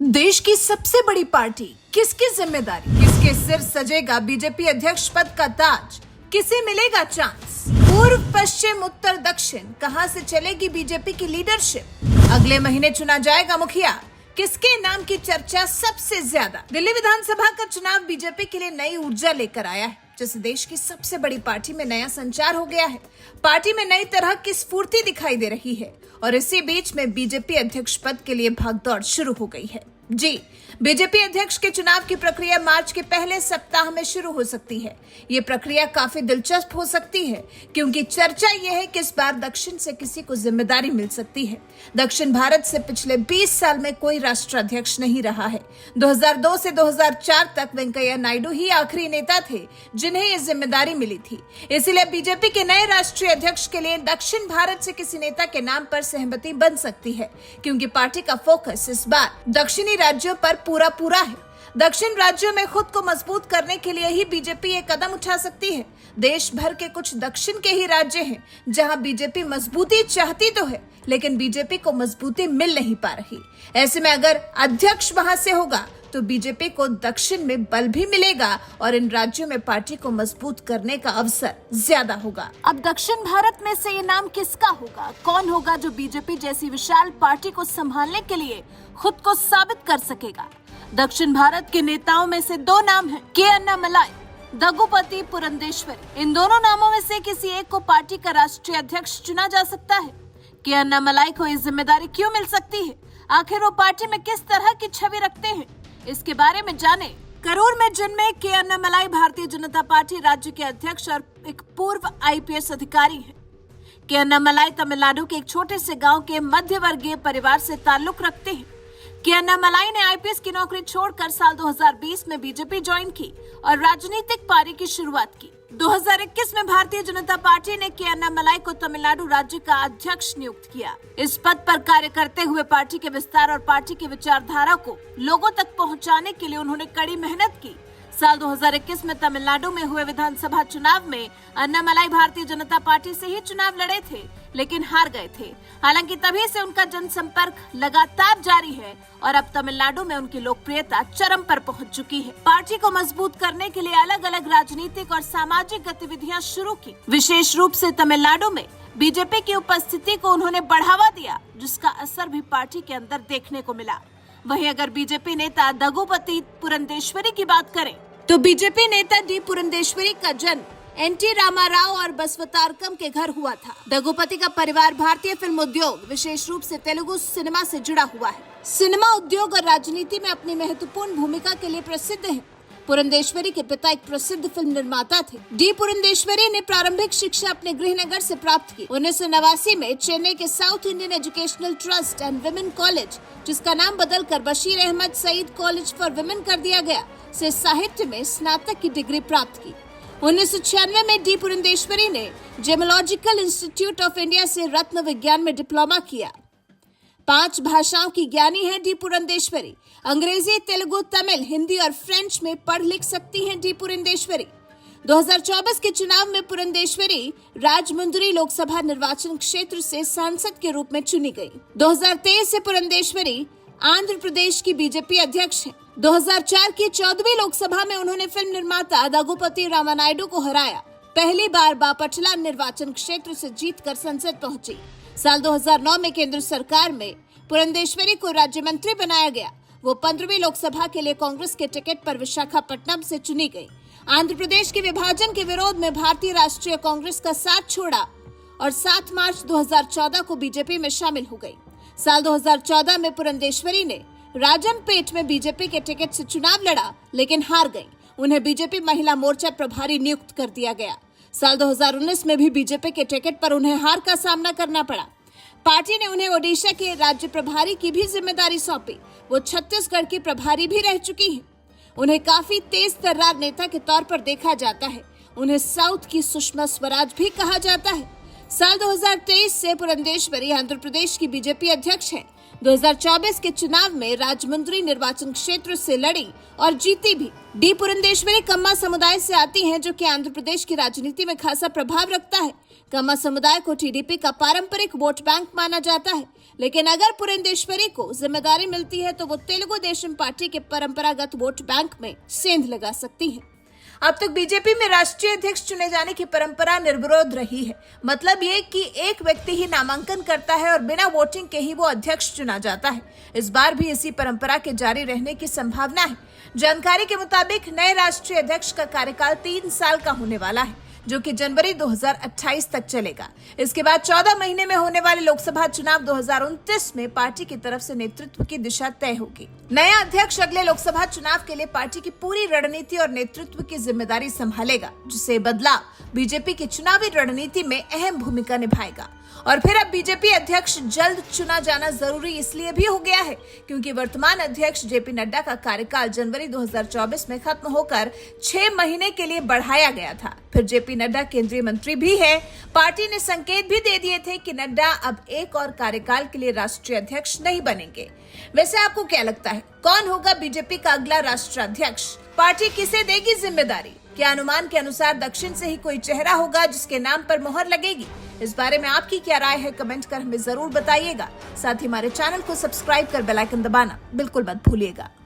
देश की सबसे बड़ी पार्टी, किसकी जिम्मेदारी, किसके सिर सजेगा बीजेपी अध्यक्ष पद का ताज, किसे मिलेगा चांस? पूर्व, पश्चिम, उत्तर, दक्षिण, कहां से चलेगी बीजेपी की लीडरशिप? अगले महीने चुना जाएगा मुखिया, किसके नाम की चर्चा सबसे ज्यादा? दिल्ली विधानसभा का चुनाव बीजेपी के लिए नई ऊर्जा लेकर आया है, जिससे देश की सबसे बड़ी पार्टी में नया संचार हो गया है। पार्टी में नई तरह की स्फूर्ति दिखाई दे रही है और इसी बीच में बीजेपी अध्यक्ष पद के लिए भागदौड़ शुरू हो गई है। जी, बीजेपी अध्यक्ष के चुनाव की प्रक्रिया मार्च के पहले सप्ताह में शुरू हो सकती है। ये प्रक्रिया काफी दिलचस्प हो सकती है क्योंकि चर्चा यह है कि इस बार दक्षिण से किसी को जिम्मेदारी मिल सकती है। दक्षिण भारत से पिछले 20 साल में कोई राष्ट्राध्यक्ष नहीं रहा है। 2002 से 2004 तक वेंकैया नायडू ही आखिरी नेता थे जिन्हें ये जिम्मेदारी मिली थी। इसलिए बीजेपी के नए राष्ट्रीय अध्यक्ष के लिए दक्षिण भारत से किसी नेता के नाम पर सहमति बन सकती है, क्योंकि पार्टी का फोकस इस बार दक्षिणी राज्यों पर पूरा है। दक्षिण राज्यों में खुद को मजबूत करने के लिए ही बीजेपी ये कदम उठा सकती है। देश भर के कुछ दक्षिण के ही राज्य हैं जहां बीजेपी मजबूती चाहती तो है, लेकिन बीजेपी को मजबूती मिल नहीं पा रही। ऐसे में अगर अध्यक्ष वहां से होगा तो बीजेपी को दक्षिण में बल भी मिलेगा और इन राज्यों में पार्टी को मजबूत करने का अवसर ज्यादा होगा। अब दक्षिण भारत में से ये नाम किसका होगा? कौन होगा जो बीजेपी जैसी विशाल पार्टी को संभालने के लिए खुद को साबित कर सकेगा? दक्षिण भारत के नेताओं में से दो नाम हैं, के अन्नामलाई, दगुपति पुरंदेश्वरी। इन दोनों नामों में से किसी एक को पार्टी का राष्ट्रीय अध्यक्ष चुना जा सकता है। के अन्नामलाई को ये जिम्मेदारी क्यों मिल सकती है? आखिर वो पार्टी में किस तरह की छवि रखते हैं? इसके बारे में जाने। करूर में जन्मे के अन्नामलाई भारतीय जनता पार्टी राज्य के अध्यक्ष और एक पूर्व आईपीएस अधिकारी हैं। के अन्नामलाई तमिलनाडु के एक छोटे से गांव के मध्य वर्गीय परिवार से ताल्लुक रखते हैं। के अन्नामलाई ने आईपीएस की नौकरी छोड़कर साल 2020 में बीजेपी ज्वाइन की और राजनीतिक पारी की शुरुआत की। 2021 में भारतीय जनता पार्टी ने के अन्नामलाई को तमिलनाडु राज्य का अध्यक्ष नियुक्त किया। इस पद पर कार्य करते हुए पार्टी के विस्तार और पार्टी की विचारधारा को लोगों तक पहुंचाने के लिए उन्होंने कड़ी मेहनत की। साल 2021 में तमिलनाडु में हुए विधानसभा चुनाव में अन्नामलाई भारतीय जनता पार्टी से ही चुनाव लड़े थे, लेकिन हार गए थे। हालांकि तभी से उनका जनसंपर्क लगातार जारी है और अब तमिलनाडु में उनकी लोकप्रियता चरम पर पहुंच चुकी है। पार्टी को मजबूत करने के लिए अलग अलग राजनीतिक और सामाजिक गतिविधियां शुरू की। विशेष रूप से तमिलनाडु में बीजेपी की उपस्थिति को उन्होंने बढ़ावा दिया, जिसका असर भी पार्टी के अंदर देखने को मिला। वहीं अगर बीजेपी नेता दगुपति पुरंदेश्वरी की बात करें तो बीजेपी नेता डी पुरंदेश्वरी का जन्म एनटी रामाराव और बसवतारकम के घर हुआ था। दगुपति का परिवार भारतीय फिल्म उद्योग, विशेष रूप से तेलुगु सिनेमा से जुड़ा हुआ है। सिनेमा उद्योग और राजनीति में अपनी महत्वपूर्ण भूमिका के लिए प्रसिद्ध है। पुरंदेश्वरी के पिता एक प्रसिद्ध फिल्म निर्माता थे। डी पुरंदेश्वरी ने प्रारंभिक शिक्षा अपने गृहनगर से प्राप्त की। 1989 में चेन्नई के South Indian Educational Trust and Women College, जिसका नाम बदलकर Bashir Ahmed Sayeed College for Women कर दिया गया, से साहित्य में स्नातक की डिग्री प्राप्त की। 1996 में डी पुरंदेश्वरी ने जेमोलॉजिकल इंस्टीट्यूट ऑफ इंडिया से रत्न विज्ञान में डिप्लोमा किया। 5 भाषाओं की ज्ञानी है डी पुरंदेश्वरी। अंग्रेजी, तेलुगु, तमिल, हिंदी और फ्रेंच में पढ़ लिख सकती हैं डी पुरंदेश्वरी। 2024 के चुनाव में पुरंदेश्वरी राजमुंदरी लोकसभा निर्वाचन क्षेत्र से सांसद के रूप में चुनी गई। 2023 से पुरंदेश्वरी आंध्र प्रदेश की बीजेपी अध्यक्ष हैं। 2004 की 14वीं लोकसभा में उन्होंने फिल्म निर्माता दगुपति रामानायडू को हराया। पहली बार बापटला निर्वाचन क्षेत्र से जीतकर संसद पहुंची। साल 2009 में केंद्र सरकार में पुरंदेश्वरी को राज्य मंत्री बनाया गया। वो 15वीं लोकसभा के लिए कांग्रेस के टिकट पर विशाखापट्टनम से चुनी गई। आंध्र प्रदेश के विभाजन के विरोध में भारतीय राष्ट्रीय कांग्रेस का साथ छोड़ा और 7 मार्च 2014 को बीजेपी में शामिल हो गई। साल 2014 में पुरंदेश्वरी ने राजमपेट में बीजेपी के टिकट से चुनाव लड़ा, लेकिन हार गई। उन्हें बीजेपी महिला मोर्चा प्रभारी नियुक्त कर दिया गया। साल 2019 में भी बीजेपी के टिकट पर उन्हें हार का सामना करना पड़ा। पार्टी ने उन्हें ओडिशा के राज्य प्रभारी की भी जिम्मेदारी सौंपी। वो छत्तीसगढ़ की प्रभारी भी रह चुकी हैं। उन्हें काफी तेज तर्रार नेता के तौर पर देखा जाता है। उन्हें साउथ की सुषमा स्वराज भी कहा जाता है। साल 2023 से पुरंदेश्वरी आंध्र प्रदेश की बीजेपी अध्यक्ष हैं। 2024 के चुनाव में राजमुंदरी निर्वाचन क्षेत्र से लड़ी और जीती भी। डी पुरंदेश्वरी कम्मा समुदाय से आती हैं, जो कि आंध्र प्रदेश की राजनीति में खासा प्रभाव रखता है। कम्मा समुदाय को टीडीपी का पारंपरिक वोट बैंक माना जाता है। लेकिन अगर पुरंदेश्वरी को जिम्मेदारी मिलती है तो वो तेलुगु देशम पार्टी के परंपरागत वोट बैंक में सेंध लगा सकती है। अब तक बीजेपी में राष्ट्रीय अध्यक्ष चुने जाने की परंपरा निर्विरोध रही है। मतलब ये कि एक व्यक्ति ही नामांकन करता है और बिना वोटिंग के ही वो अध्यक्ष चुना जाता है। इस बार भी इसी परंपरा के जारी रहने की संभावना है। जानकारी के मुताबिक नए राष्ट्रीय अध्यक्ष का कार्यकाल 3 साल का होने वाला है, जो कि जनवरी 2028 तक चलेगा। इसके बाद 14 महीने में होने वाले लोकसभा चुनाव 2029 में पार्टी की तरफ से नेतृत्व की दिशा तय होगी। नया अध्यक्ष अगले लोकसभा चुनाव के लिए पार्टी की पूरी रणनीति और नेतृत्व की जिम्मेदारी संभालेगा, जिससे बदलाव बीजेपी की चुनावी रणनीति में अहम भूमिका निभाएगा। और फिर अब बीजेपी अध्यक्ष जल्द चुना जाना जरूरी इसलिए भी हो गया है क्योंकि वर्तमान अध्यक्ष जेपी नड्डा का कार्यकाल जनवरी 2024 में खत्म होकर 6 महीने के लिए बढ़ाया गया था। फिर जेपी नड्डा केंद्रीय मंत्री भी है। पार्टी ने संकेत भी दे दिए थे कि नड्डा अब एक और कार्यकाल के लिए राष्ट्रीय अध्यक्ष नहीं बनेंगे। वैसे आपको क्या लगता है, कौन होगा बीजेपी का अगला राष्ट्रीय अध्यक्ष? पार्टी किसे देगी जिम्मेदारी? क्या अनुमान के अनुसार दक्षिण से ही कोई चेहरा होगा जिसके नाम पर मोहर लगेगी? इस बारे में आपकी क्या राय है, कमेंट कर हमें जरूर बताइएगा। साथ ही हमारे चैनल को सब्सक्राइब कर बेल आइकन दबाना बिल्कुल मत भूलिएगा।